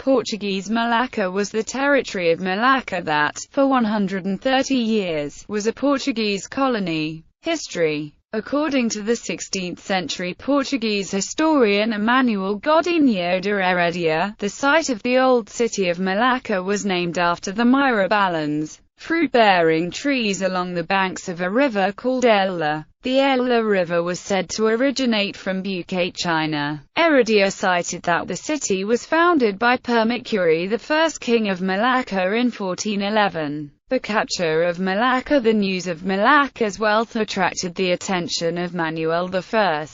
Portuguese Malacca was the territory of Malacca that, for 130 years, was a Portuguese colony. History. According to the 16th-century Portuguese historian Emmanuel Godinho de Heredia, the site of the old city of Malacca was named after the myrobalans, fruit-bearing trees along the banks of a river called Elba. The Elba River was said to originate from Boycott, China. Heredia cited that the city was founded by Mercury, the first king of Malacca, in 1411. The capture of Malacca. The news of Malacca's wealth attracted the attention of Manuel I,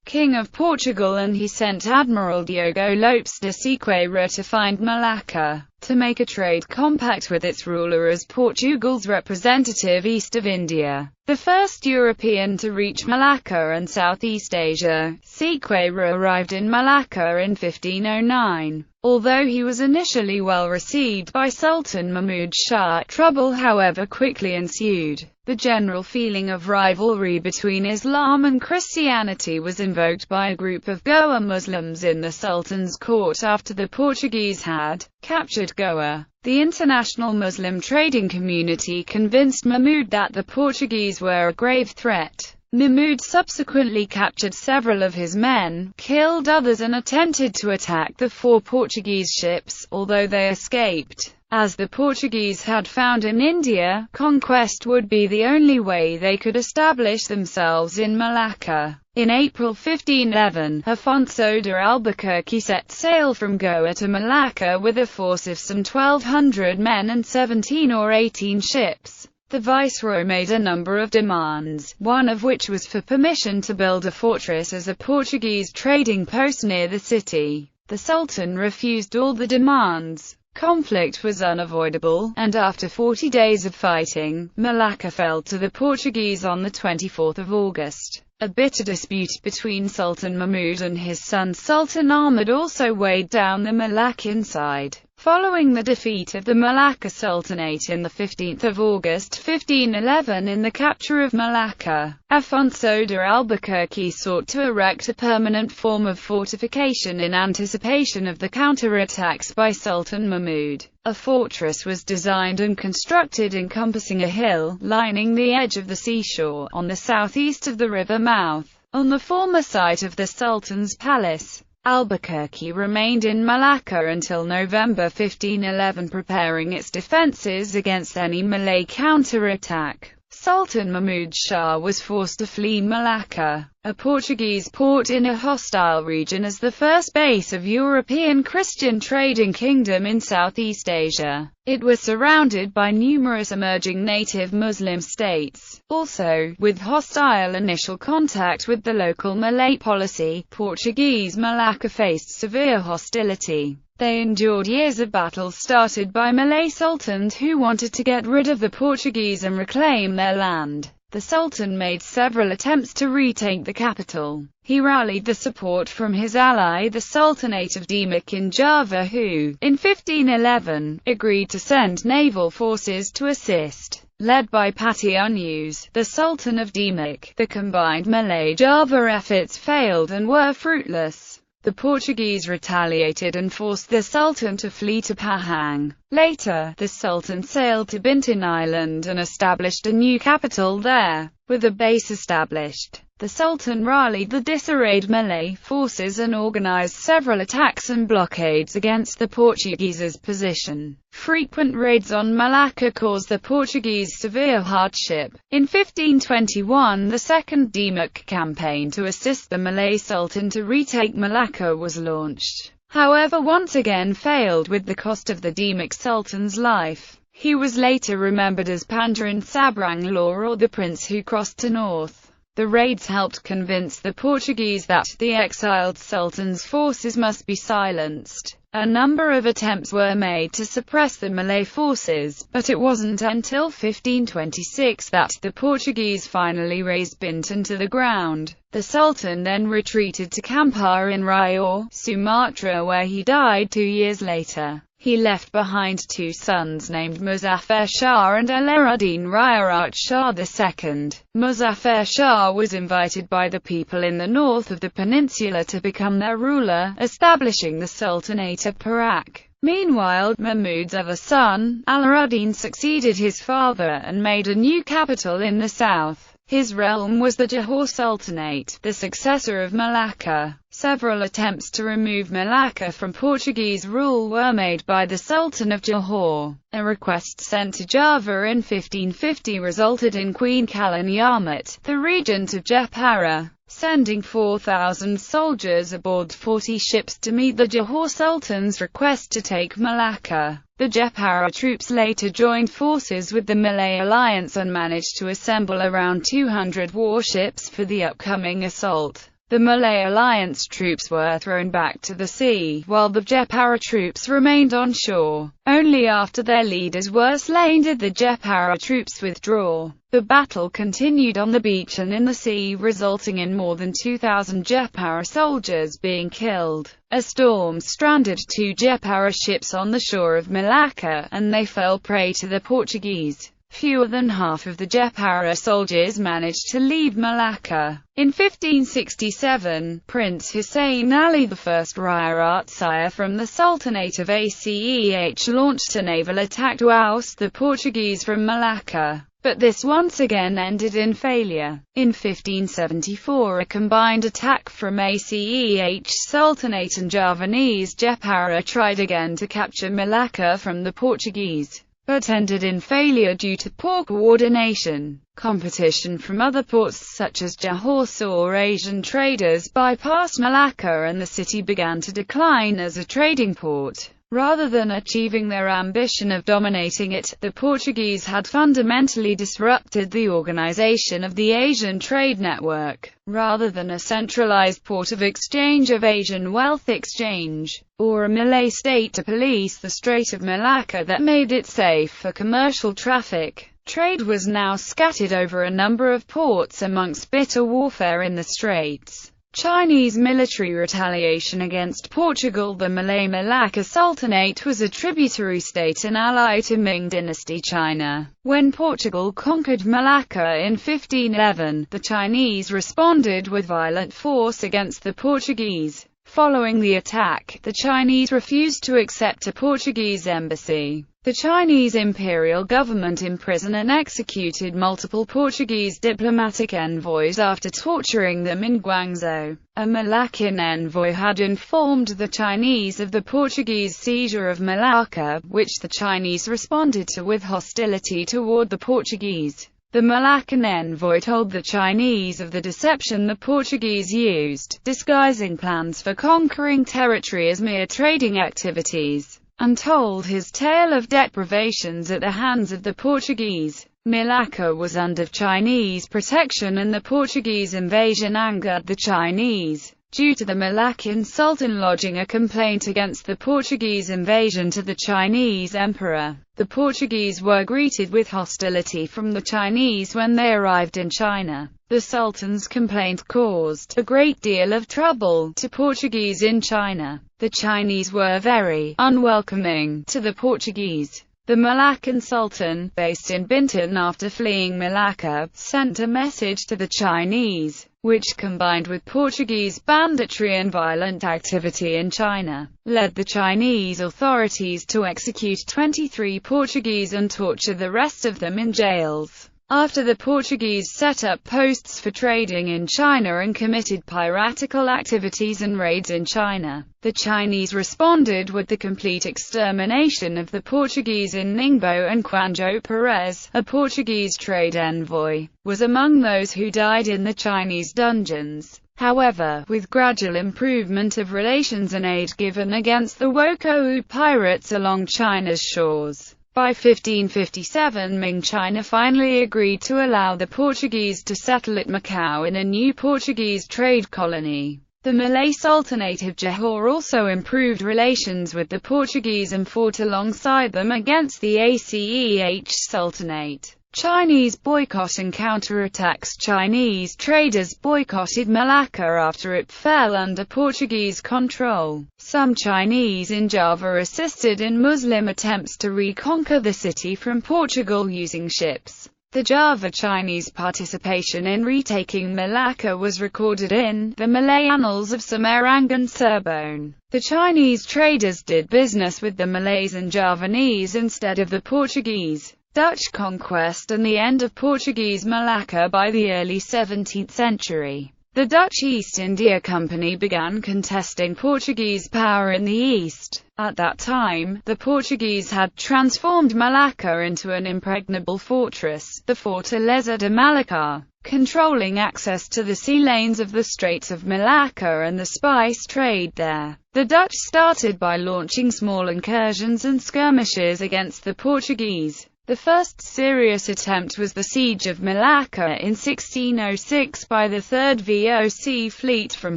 King of Portugal, and he sent Admiral Diogo Lopes de Sequeira to find Malacca, to make a trade compact with its ruler as Portugal's representative east of India. The first European to reach Malacca and Southeast Asia, Sequeira arrived in Malacca in 1509. Although he was initially well received by Sultan Mahmud Shah, trouble however quickly ensued. The general feeling of rivalry between Islam and Christianity was invoked by a group of Goa Muslims in the Sultan's court after the Portuguese had captured Goa. The international Muslim trading community convinced Mahmud that the Portuguese were a grave threat. Mahmud subsequently captured several of his men, killed others, and attempted to attack the 4 Portuguese ships, although they escaped. As the Portuguese had found in India, conquest would be the only way they could establish themselves in Malacca. In April 1511, Afonso de Albuquerque set sail from Goa to Malacca with a force of some 1,200 men and 17 or 18 ships. The viceroy made a number of demands, one of which was for permission to build a fortress as a Portuguese trading post near the city. The Sultan refused all the demands. Conflict was unavoidable, and after 40 days of fighting, Malacca fell to the Portuguese on the 24th of August. A bitter dispute between Sultan Mahmud and his son Sultan Ahmad also weighed down the Malaccan side. Following the defeat of the Malacca Sultanate on the 15th of August 1511 in the capture of Malacca, Afonso de Albuquerque sought to erect a permanent form of fortification in anticipation of the counterattacks by Sultan Mahmud. A fortress was designed and constructed encompassing a hill, lining the edge of the seashore, on the southeast of the river mouth, on the former site of the Sultan's palace. Albuquerque remained in Malacca until November 1511, preparing its defences against any Malay counterattack. Sultan Mahmud Shah was forced to flee Malacca, a Portuguese port in a hostile region, as the first base of European Christian trading kingdom in Southeast Asia. It was surrounded by numerous emerging native Muslim states. Also, with hostile initial contact with the local Malay policy, Portuguese Malacca faced severe hostility. They endured years of battles started by Malay sultans who wanted to get rid of the Portuguese and reclaim their land. The Sultan made several attempts to retake the capital. He rallied the support from his ally the Sultanate of Demak in Java, who, in 1511, agreed to send naval forces to assist. Led by Pati Unus, the Sultan of Demak, the combined Malay-Java efforts failed and were fruitless. The Portuguese retaliated and forced the Sultan to flee to Pahang. Later, the Sultan sailed to Bintan Island and established a new capital there. With a base established, the Sultan rallied the disarrayed Malay forces and organized several attacks and blockades against the Portuguese's position. Frequent raids on Malacca caused the Portuguese severe hardship. In 1521, the Second Demak campaign to assist the Malay Sultan to retake Malacca was launched. However, once again failed, with the cost of the Demak Sultan's life. He was later remembered as Pangeran Sabrang Law, or the prince who crossed to north. The raids helped convince the Portuguese that the exiled Sultan's forces must be silenced. A number of attempts were made to suppress the Malay forces, but it wasn't until 1526 that the Portuguese finally razed Bintan to the ground. The Sultan then retreated to Kampar in Riau, Sumatra, where he died 2 years later. He left behind 2 sons named Muzaffar Shah and Alaeddin Riayat Shah II. Muzaffar Shah was invited by the people in the north of the peninsula to become their ruler, establishing the Sultanate of Perak. Meanwhile, Mahmud's other son, Alaruddin, succeeded his father and made a new capital in the south. His realm was the Johor Sultanate, the successor of Malacca. Several attempts to remove Malacca from Portuguese rule were made by the Sultan of Johor. A request sent to Java in 1550 resulted in Queen Kalaniamat, the regent of Jepara, sending 4,000 soldiers aboard 40 ships to meet the Johor Sultan's request to take Malacca. The Jepara troops later joined forces with the Malay alliance and managed to assemble around 200 warships for the upcoming assault. The Malay alliance troops were thrown back to the sea, while the Jepara troops remained on shore. Only after their leaders were slain did the Jepara troops withdraw. The battle continued on the beach and in the sea, resulting in more than 2,000 Jepara soldiers being killed. A storm stranded 2 Jepara ships on the shore of Malacca, and they fell prey to the Portuguese. Fewer than half of the Jepara soldiers managed to leave Malacca. In 1567, Prince Hussein Ali I Riayat Sire from the Sultanate of Aceh launched a naval attack to oust the Portuguese from Malacca, but this once again ended in failure. In 1574, a combined attack from Aceh Sultanate and Javanese Jepara tried again to capture Malacca from the Portuguese, but ended in failure due to poor coordination. Competition from other ports such as Johor saw Asian traders bypass Malacca and the city began to decline as a trading port. Rather than achieving their ambition of dominating it, the Portuguese had fundamentally disrupted the organization of the Asian trade network. Rather than a centralized port of exchange of Asian wealth exchange, or a Malay state to police the Strait of Malacca that made it safe for commercial traffic, trade was now scattered over a number of ports amongst bitter warfare in the straits. Chinese military retaliation against Portugal. The Malay Malacca Sultanate was a tributary state and ally to Ming dynasty China. When Portugal conquered Malacca in 1511, the Chinese responded with violent force against the Portuguese. Following the attack, the Chinese refused to accept a Portuguese embassy. The Chinese imperial government imprisoned and executed multiple Portuguese diplomatic envoys after torturing them in Guangzhou. A Malaccan envoy had informed the Chinese of the Portuguese seizure of Malacca, which the Chinese responded to with hostility toward the Portuguese. The Malaccan envoy told the Chinese of the deception the Portuguese used, disguising plans for conquering territory as mere trading activities, and told his tale of deprivations at the hands of the Portuguese. Malacca was under Chinese protection and the Portuguese invasion angered the Chinese, due to the Malaccan Sultan lodging a complaint against the Portuguese invasion to the Chinese emperor. The Portuguese were greeted with hostility from the Chinese when they arrived in China. The Sultan's complaint caused a great deal of trouble to Portuguese in China. The Chinese were very unwelcoming to the Portuguese. The Malaccan Sultan, based in Bintan after fleeing Malacca, sent a message to the Chinese, which, combined with Portuguese banditry and violent activity in China, led the Chinese authorities to execute 23 Portuguese and torture the rest of them in jails. After the Portuguese set up posts for trading in China and committed piratical activities and raids in China, the Chinese responded with the complete extermination of the Portuguese in Ningbo, and Quanjo Perez, a Portuguese trade envoy, was among those who died in the Chinese dungeons. However, with gradual improvement of relations and aid given against the Wokou pirates along China's shores, by 1557 Ming China finally agreed to allow the Portuguese to settle at Macau in a new Portuguese trade colony. The Malay Sultanate of Johor also improved relations with the Portuguese and fought alongside them against the Aceh Sultanate. Chinese boycott and counterattacks. Chinese traders boycotted Malacca after it fell under Portuguese control. Some Chinese in Java assisted in Muslim attempts to reconquer the city from Portugal using ships. The Java Chinese participation in retaking Malacca was recorded in the Malay Annals of Semarang and Cirebon. The Chinese traders did business with the Malays and Javanese instead of the Portuguese. Dutch conquest and the end of Portuguese Malacca. By the early 17th century, the Dutch East India Company began contesting Portuguese power in the East. At that time, the Portuguese had transformed Malacca into an impregnable fortress, the Fortaleza de Malacca, controlling access to the sea lanes of the Straits of Malacca and the spice trade there. The Dutch started by launching small incursions and skirmishes against the Portuguese. The first serious attempt was the Siege of Malacca in 1606 by the 3rd VOC Fleet from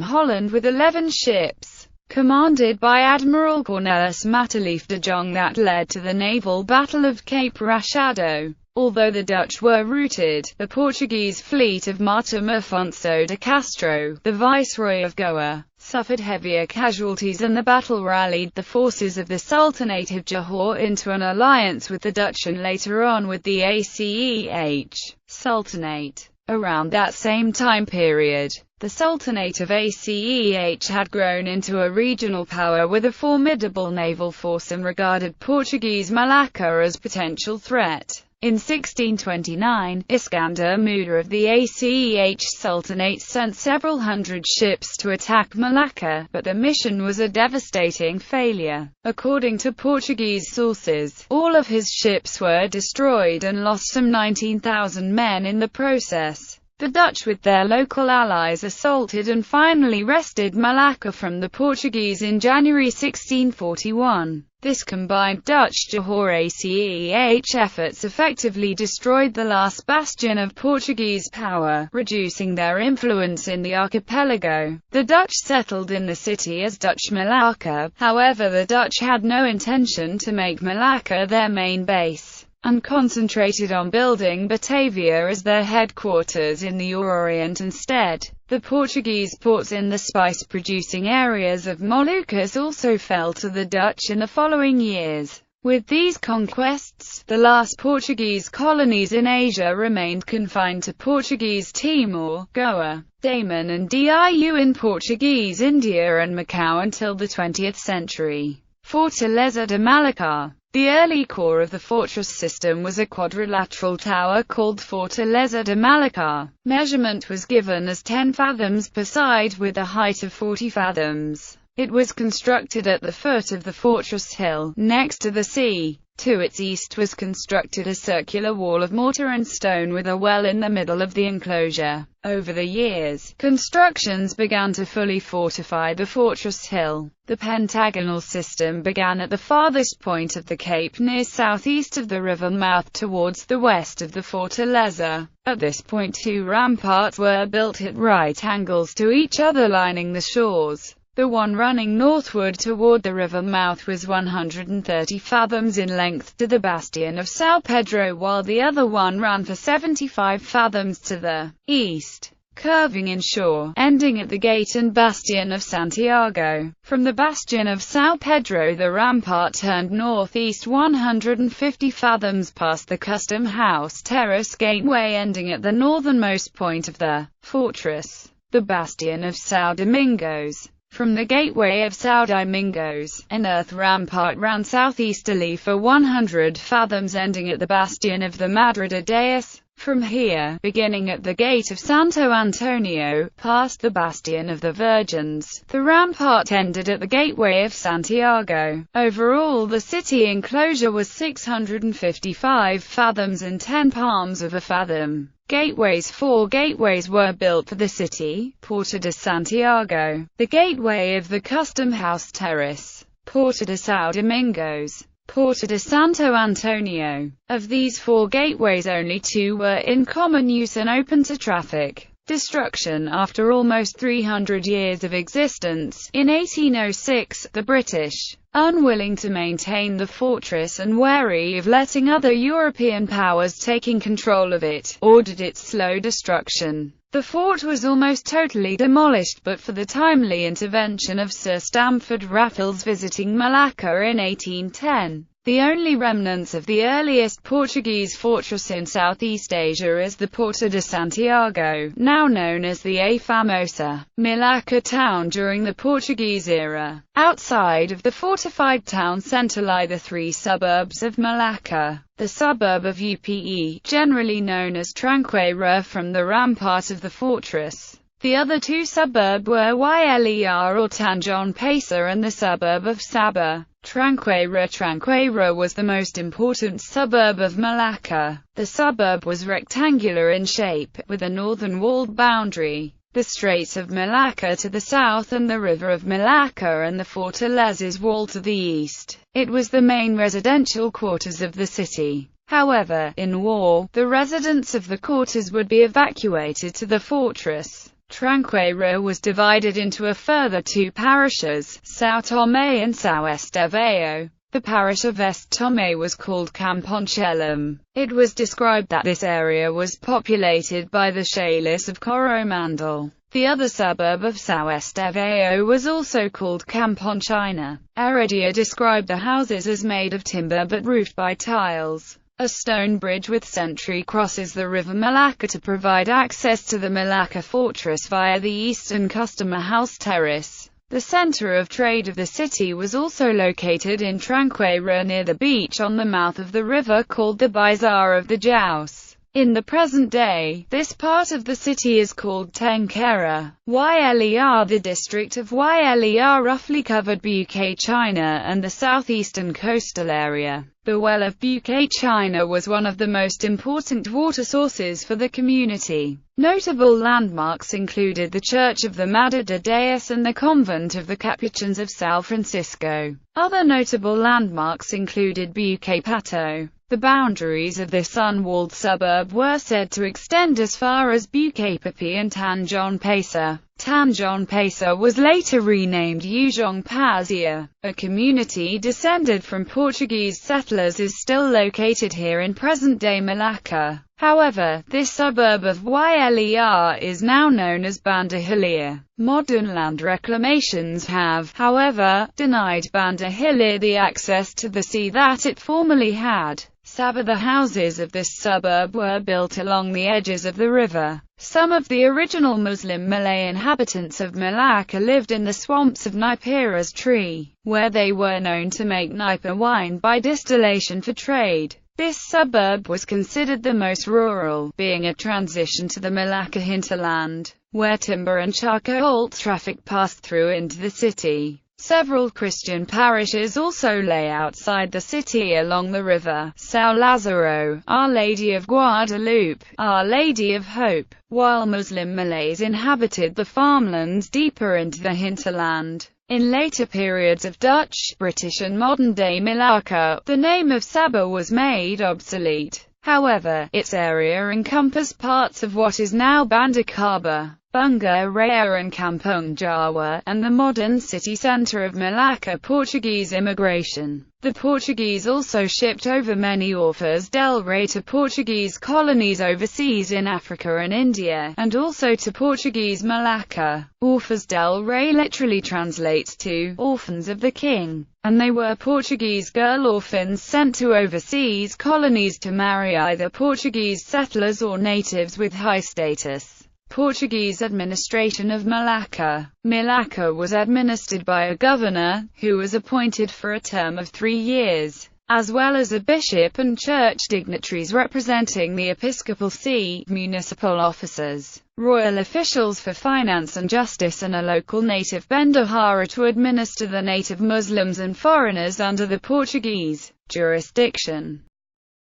Holland with 11 ships, commanded by Admiral Cornelis Matelief de Jong, that led to the naval Battle of Cape Rachado. Although the Dutch were routed, the Portuguese fleet of Martim Afonso de Castro, the Viceroy of Goa, suffered heavier casualties, and the battle rallied the forces of the Sultanate of Johor into an alliance with the Dutch and later on with the Aceh Sultanate. Around that same time period, the Sultanate of Aceh had grown into a regional power with a formidable naval force and regarded Portuguese Malacca as potential threat. In 1629, Iskandar Muda of the Aceh Sultanate sent several hundred ships to attack Malacca, but the mission was a devastating failure. According to Portuguese sources, all of his ships were destroyed and lost some 19,000 men in the process. The Dutch with their local allies assaulted and finally wrested Malacca from the Portuguese in January 1641. This combined Dutch-Johor-Aceh efforts effectively destroyed the last bastion of Portuguese power, reducing their influence in the archipelago. The Dutch settled in the city as Dutch Malacca. However, the Dutch had no intention to make Malacca their main base, and concentrated on building Batavia as their headquarters in the Orient instead. The Portuguese ports in the spice-producing areas of Moluccas also fell to the Dutch in the following years. With these conquests, the last Portuguese colonies in Asia remained confined to Portuguese Timor, Goa, Daman and Diu in Portuguese India and Macau until the 20th century. Fortaleza de Malacca. The early core of the fortress system was a quadrilateral tower called Fortaleza de Malacca. Measurement was given as 10 fathoms per side with a height of 40 fathoms. It was constructed at the foot of the fortress hill, next to the sea. To its east was constructed a circular wall of mortar and stone with a well in the middle of the enclosure. Over the years, constructions began to fully fortify the fortress hill. The Pentagonal System began at the farthest point of the cape near southeast of the river mouth towards the west of the Fortaleza. At this point 2 ramparts were built at right angles to each other lining the shores. The one running northward toward the river mouth was 130 fathoms in length to the bastion of São Pedro, while the other one ran for 75 fathoms to the east, curving inshore, ending at the gate and bastion of Santiago. From the bastion of São Pedro the rampart turned northeast 150 fathoms past the Custom House Terrace gateway, ending at the northernmost point of the fortress, the bastion of São Domingos. From the gateway of São Domingos, an earth rampart ran southeasterly for 100 fathoms, ending at the bastion of the Madre de Deus. From here, beginning at the gate of Santo Antonio, past the bastion of the Virgins, the rampart ended at the gateway of Santiago. Overall, the city enclosure was 655 fathoms and 10 palms of a fathom. Gateways. 4 gateways were built for the city: Porta de Santiago, the gateway of the Custom House Terrace; Porta de São Domingos; Porta de Santo Antonio. Of these 4 gateways, only 2 were in common use and open to traffic. Destruction. After almost 300 years of existence, in 1806, the British, unwilling to maintain the fortress and wary of letting other European powers taking control of it, ordered its slow destruction. The fort was almost totally demolished but for the timely intervention of Sir Stamford Raffles visiting Malacca in 1810. The only remnants of the earliest Portuguese fortress in Southeast Asia is the Porta de Santiago, now known as the A Famosa Malacca town during the Portuguese era. Outside of the fortified town centre lie the three suburbs of Malacca. The suburb of Upe, generally known as Tranqueira from the rampart of the fortress. The other two suburbs were Yler or Tanjong Pesa and the suburb of Sabah. Tranqueira was the most important suburb of Malacca. The suburb was rectangular in shape, with a northern walled boundary, the Straits of Malacca to the south and the River of Malacca and the Fortaleza's Wall to the east. It was the main residential quarters of the city. However, in war, the residents of the quarters would be evacuated to the fortress. Tranqueira was divided into a further two parishes, São Tomé and São Estevão. The parish of Est Tomé was called Camponchelam. It was described that this area was populated by the Shalis of Coromandel. The other suburb of São Estevão was also called Camponchina. Heredia described the houses as made of timber but roofed by tiles. A stone bridge with sentry crosses the river Malacca to provide access to the Malacca fortress via the eastern customer house terrace. The center of trade of the city was also located in Tranqueira near the beach on the mouth of the river called the Bazaar of the Jaus. In the present day, this part of the city is called Tenqueira. Yler. The district of Yler roughly covered Buque China and the southeastern coastal area. The well of Buque China was one of the most important water sources for the community. Notable landmarks included the Church of the Madre de Deus and the Convent of the Capuchins of São Francisco. Other notable landmarks included Buque Pato. The boundaries of this unwalled suburb were said to extend as far as Buque Papi and Tanjong Pesa. Tanjong Pesa was later renamed Ujong Pasir. A community descended from Portuguese settlers is still located here in present-day Malacca. However, this suburb of Yler is now known as Banda Hilir. Modern land reclamations have, however, denied Banda Hilir the access to the sea that it formerly had. Sabah. The houses of this suburb were built along the edges of the river. Some of the original Muslim Malay inhabitants of Malacca lived in the swamps of Nipera's tree, where they were known to make Nipa wine by distillation for trade. This suburb was considered the most rural, being a transition to the Malacca hinterland, where timber and charcoal traffic passed through into the city. Several Christian parishes also lay outside the city along the river: São Lázaro, Our Lady of Guadalupe, Our Lady of Hope, while Muslim Malays inhabited the farmlands deeper into the hinterland. In later periods of Dutch, British and modern-day Malacca, the name of Sabah was made obsolete. However, its area encompassed parts of what is now Banda Kaba, Bunga Raya and Kampung Jawa, and the modern city centre of Malacca. Portuguese immigration. The Portuguese also shipped over many Orfas del Rey to Portuguese colonies overseas in Africa and India, and also to Portuguese Malacca. Orfas del Rey literally translates to orphans of the king, and they were Portuguese girl orphans sent to overseas colonies to marry either Portuguese settlers or natives with high status. Portuguese administration of Malacca. Malacca was administered by a governor, who was appointed for a term of 3 years, as well as a bishop and church dignitaries representing the episcopal see, municipal officers, royal officials for finance and justice, and a local native bendahara to administer the native Muslims and foreigners under the Portuguese jurisdiction.